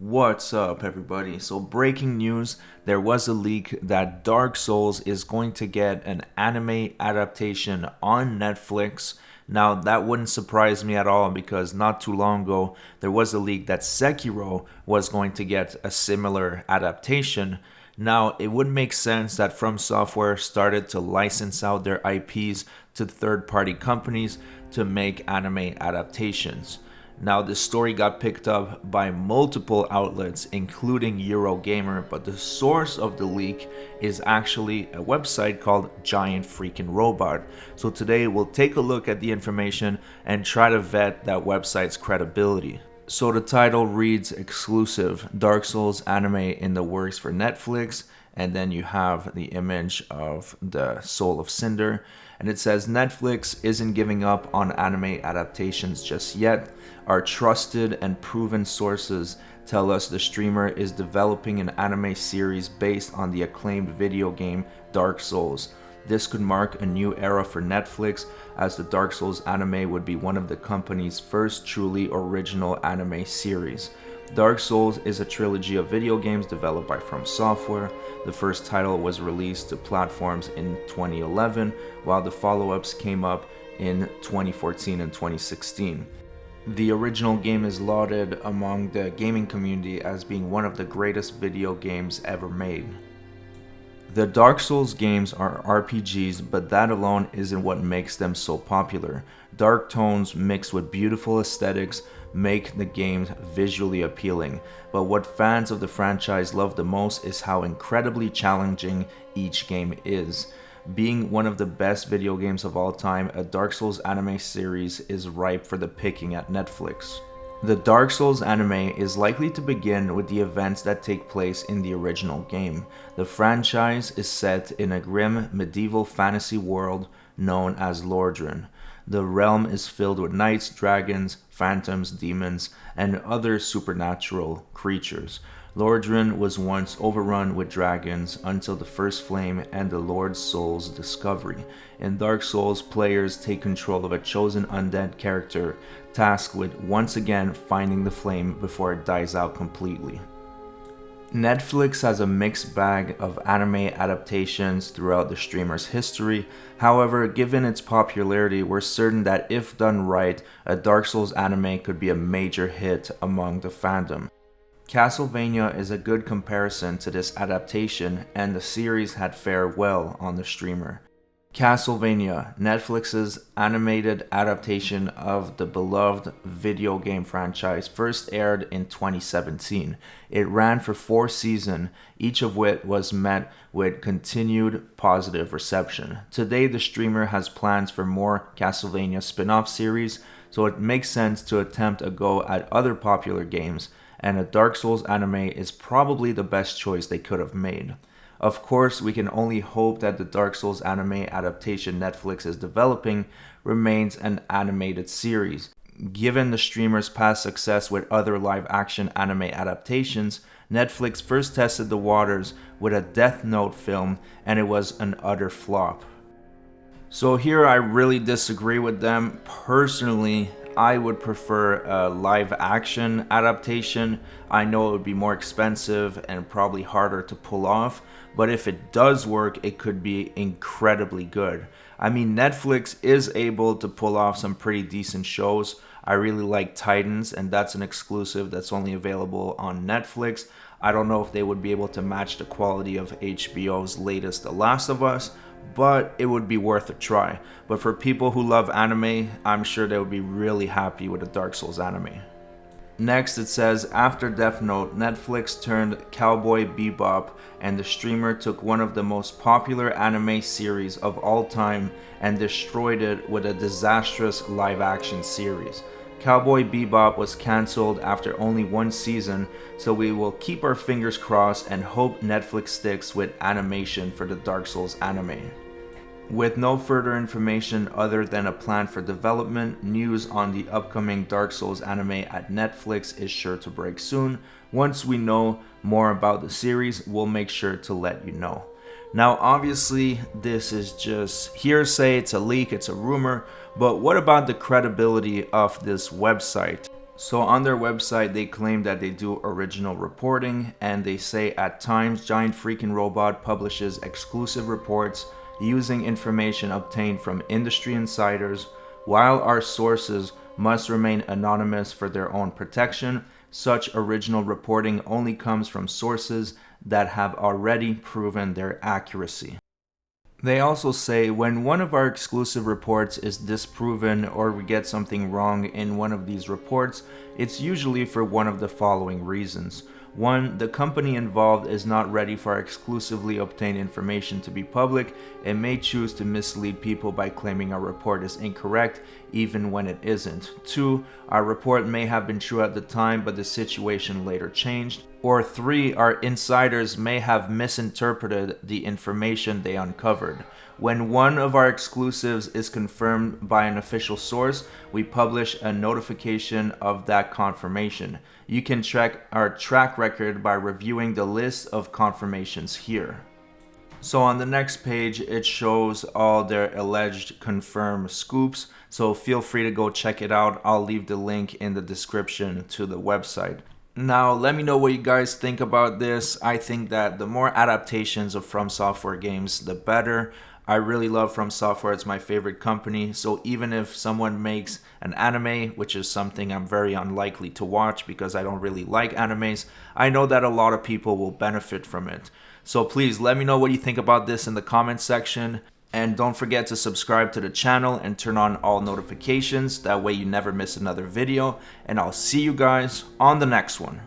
What's up, everybody? So, breaking news, there was a leak that Dark Souls is going to get an anime adaptation on Netflix. Now, that wouldn't surprise me at all because not too long ago, there was a leak that Sekiro was going to get a similar adaptation. Now, it would make sense that From Software started to license out their IPs to third party companies to make anime adaptations. Now, the story got picked up by multiple outlets, including Eurogamer, but the source of the leak is actually a website called Giant Freaking Robot. So today we'll take a look at the information and try to vet that website's credibility. So the title reads exclusive Dark Souls anime in the works for Netflix, and then you have the image of the Soul of Cinder, and it says Netflix isn't giving up on anime adaptations just yet. Our trusted and proven sources tell us the streamer is developing an anime series based on the acclaimed video game Dark Souls. This could mark a new era for Netflix, as the Dark Souls anime would be one of the company's first truly original anime series. Dark Souls is a trilogy of video games developed by From Software. The first title was released to platforms in 2011, while the follow-ups came up in 2014 and 2016. The original game is lauded among the gaming community as being one of the greatest video games ever made. The Dark Souls games are RPGs, but that alone isn't what makes them so popular. Dark tones mixed with beautiful aesthetics make the games visually appealing, but what fans of the franchise love the most is how incredibly challenging each game is. Being one of the best video games of all time, a Dark Souls anime series is ripe for the picking at Netflix. The Dark Souls anime is likely to begin with the events that take place in the original game. The franchise is set in a grim medieval fantasy world known as Lordran. The realm is filled with knights, dragons, phantoms, demons, and other supernatural creatures. Lordran was once overrun with dragons until the First Flame and the Lord Soul's discovery. In Dark Souls, players take control of a chosen undead character, tasked with once again finding the flame before it dies out completely. Netflix has a mixed bag of anime adaptations throughout the streamer's history. However, given its popularity, we're certain that if done right, a Dark Souls anime could be a major hit among the fandom. Castlevania is a good comparison to this adaptation, and the series had fared well on the streamer. Castlevania, Netflix's animated adaptation of the beloved video game franchise, first aired in 2017. It ran for 4 seasons, each of which was met with continued positive reception. Today, the streamer has plans for more Castlevania spin-off series, so it makes sense to attempt a go at other popular games, and a Dark Souls anime is probably the best choice they could have made. Of course, we can only hope that the Dark Souls anime adaptation Netflix is developing remains an animated series. Given the streamer's past success with other live-action anime adaptations, Netflix first tested the waters with a Death Note film, and it was an utter flop. So here I really disagree with them. Personally, I would prefer a live action adaptation. I know it would be more expensive and probably harder to pull off, but if it does work, it could be incredibly good. I mean, Netflix is able to pull off some pretty decent shows. I really like Titans, and that's an exclusive that's only available on Netflix. I don't know if they would be able to match the quality of HBO's latest The Last of Us, but it would be worth a try. But for people who love anime, I'm sure they would be really happy with a Dark Souls anime. Next, it says, after Death Note, Netflix turned Cowboy Bebop, and the streamer took one of the most popular anime series of all time and destroyed it with a disastrous live-action series. Cowboy Bebop was cancelled after only 1 season, so we will keep our fingers crossed and hope Netflix sticks with animation for the Dark Souls anime. With no further information other than a plan for development, news on the upcoming Dark Souls anime at Netflix is sure to break soon. Once we know more about the series, we'll make sure to let you know. Now, obviously, this is just hearsay, it's a leak, it's a rumor, but what about the credibility of this website? So on their website, they claim that they do original reporting, and they say at times Giant Freaking Robot publishes exclusive reports using information obtained from industry insiders. While our sources must remain anonymous for their own protection, such original reporting only comes from sources that have already proven their accuracy. They also say when one of our exclusive reports is disproven or we get something wrong in one of these reports, it's usually for one of the following reasons. One, the company involved is not ready for our exclusively obtained information to be public and may choose to mislead people by claiming our report is incorrect even when it isn't. Two, our report may have been true at the time but the situation later changed. Or three, our insiders may have misinterpreted the information they uncovered. When one of our exclusives is confirmed by an official source, we publish a notification of that confirmation. You can check our track record by reviewing the list of confirmations here. So on the next page, it shows all their alleged confirmed scoops. So feel free to go check it out. I'll leave the link in the description to the website. Now, let me know what you guys think about this. I think that the more adaptations of From Software games, the better. I really love From Software. It's my favorite company. So even if someone makes an anime, which is something I'm very unlikely to watch because I don't really like animes, I know that a lot of people will benefit from it. So please let me know what you think about this in the comments section. And don't forget to subscribe to the channel and turn on all notifications. That way you never miss another video. And I'll see you guys on the next one.